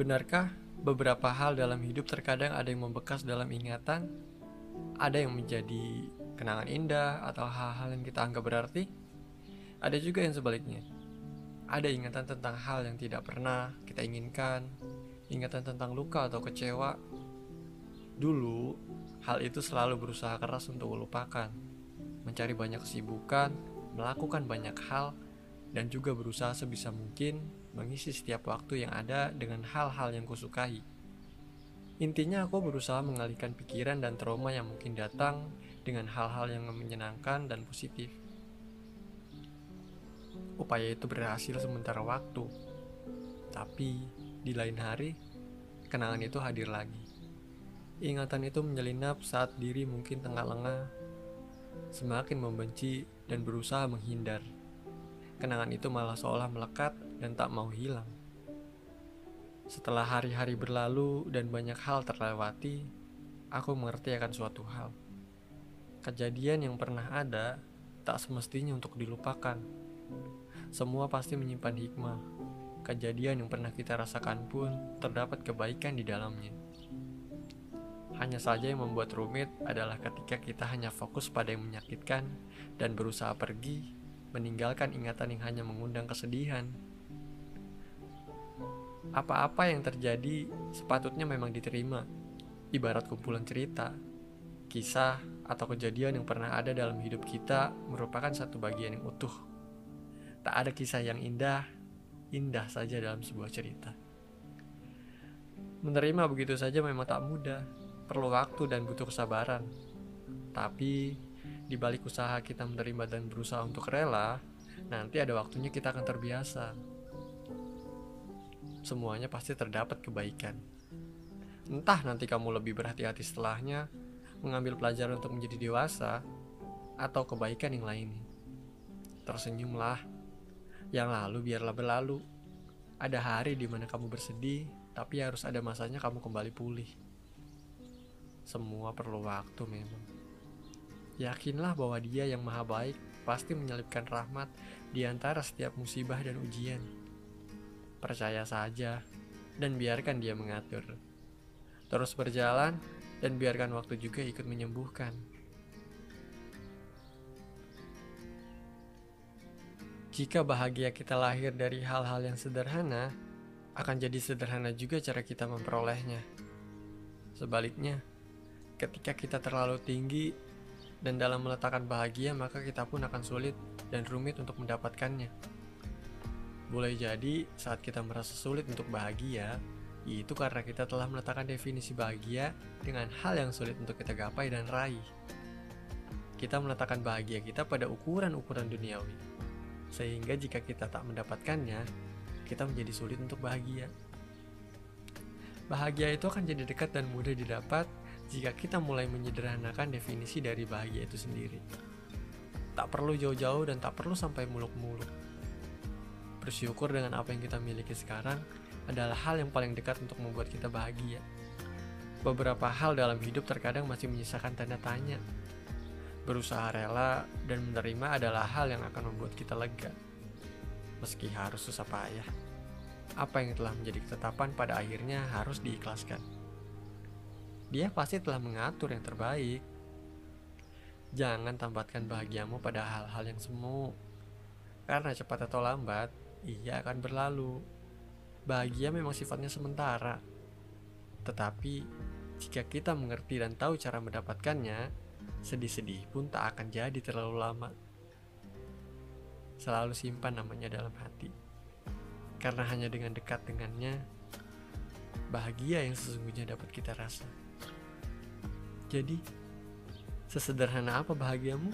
Benarkah beberapa hal dalam hidup terkadang ada yang membekas dalam ingatan, ada yang menjadi kenangan indah atau hal-hal yang kita anggap berarti? Ada juga yang sebaliknya. Ada ingatan tentang hal yang tidak pernah kita inginkan, ingatan tentang luka atau kecewa. Dulu, hal itu selalu berusaha keras untuk melupakan, mencari banyak kesibukan, melakukan banyak hal, dan juga berusaha sebisa mungkin mengisi setiap waktu yang ada dengan hal-hal yang kusukai. Intinya aku berusaha mengalihkan pikiran dan trauma yang mungkin datang dengan hal-hal yang menyenangkan dan positif. Upaya itu berhasil sementara waktu, tapi di lain hari, kenangan itu hadir lagi. Ingatan itu menyelinap saat diri mungkin tengah lengah, semakin membenci dan berusaha menghindar. Kenangan itu malah seolah melekat dan tak mau hilang. Setelah hari-hari berlalu dan banyak hal terlewati, aku mengerti akan suatu hal. Kejadian yang pernah ada tak semestinya untuk dilupakan. Semua pasti menyimpan hikmah. Kejadian yang pernah kita rasakan pun terdapat kebaikan di dalamnya. Hanya saja yang membuat rumit adalah ketika kita hanya fokus pada yang menyakitkan dan berusaha pergi, meninggalkan ingatan yang hanya mengundang kesedihan. Apa-apa yang terjadi sepatutnya memang diterima, ibarat kumpulan cerita, kisah, atau kejadian yang pernah ada dalam hidup kita merupakan satu bagian yang utuh. Tak ada kisah yang indah saja dalam sebuah cerita. Menerima begitu saja memang tak mudah, perlu waktu dan butuh kesabaran. Tapi, di balik usaha kita menerima dan berusaha untuk rela, nanti ada waktunya kita akan terbiasa. Semuanya pasti terdapat kebaikan. Entah nanti kamu lebih berhati-hati setelahnya, mengambil pelajaran untuk menjadi dewasa, atau kebaikan yang lainnya. Tersenyumlah. Yang lalu biarlah berlalu. Ada hari di mana kamu bersedih, tapi harus ada masanya kamu kembali pulih. Semua perlu waktu memang. Yakinlah bahwa Dia yang Maha Baik pasti menyelipkan rahmat di antara setiap musibah dan ujian. Percaya saja dan biarkan Dia mengatur. Terus berjalan dan biarkan waktu juga ikut menyembuhkan. Jika bahagia kita lahir dari hal-hal yang sederhana, akan jadi sederhana juga cara kita memperolehnya. Sebaliknya, ketika kita terlalu tinggi dan dalam meletakkan bahagia, maka kita pun akan sulit dan rumit untuk mendapatkannya. Boleh jadi saat kita merasa sulit untuk bahagia, itu karena kita telah meletakkan definisi bahagia dengan hal yang sulit untuk kita gapai dan raih. Kita meletakkan bahagia kita pada ukuran-ukuran duniawi. Sehingga jika kita tak mendapatkannya, kita menjadi sulit untuk bahagia. Bahagia itu akan jadi dekat dan mudah didapat jika kita mulai menyederhanakan definisi dari bahagia itu sendiri. Tak perlu jauh-jauh dan tak perlu sampai muluk-muluk. Bersyukur dengan apa yang kita miliki sekarang adalah hal yang paling dekat untuk membuat kita bahagia. Beberapa hal dalam hidup terkadang masih menyisakan tanda tanya. Berusaha rela dan menerima adalah hal yang akan membuat kita lega. Meski harus susah payah, apa yang telah menjadi ketetapan pada akhirnya harus diikhlaskan. Dia pasti telah mengatur yang terbaik. Jangan tambatkan bahagiamu pada hal-hal yang semu, karena cepat atau lambat, ia akan berlalu. Bahagia memang sifatnya sementara, tetapi jika kita mengerti dan tahu cara mendapatkannya, sedih-sedih pun tak akan jadi terlalu lama. Selalu simpan namanya dalam hati, karena hanya dengan dekat dengannya, bahagia yang sesungguhnya dapat kita rasa. Jadi, sesederhana apa bahagiamu?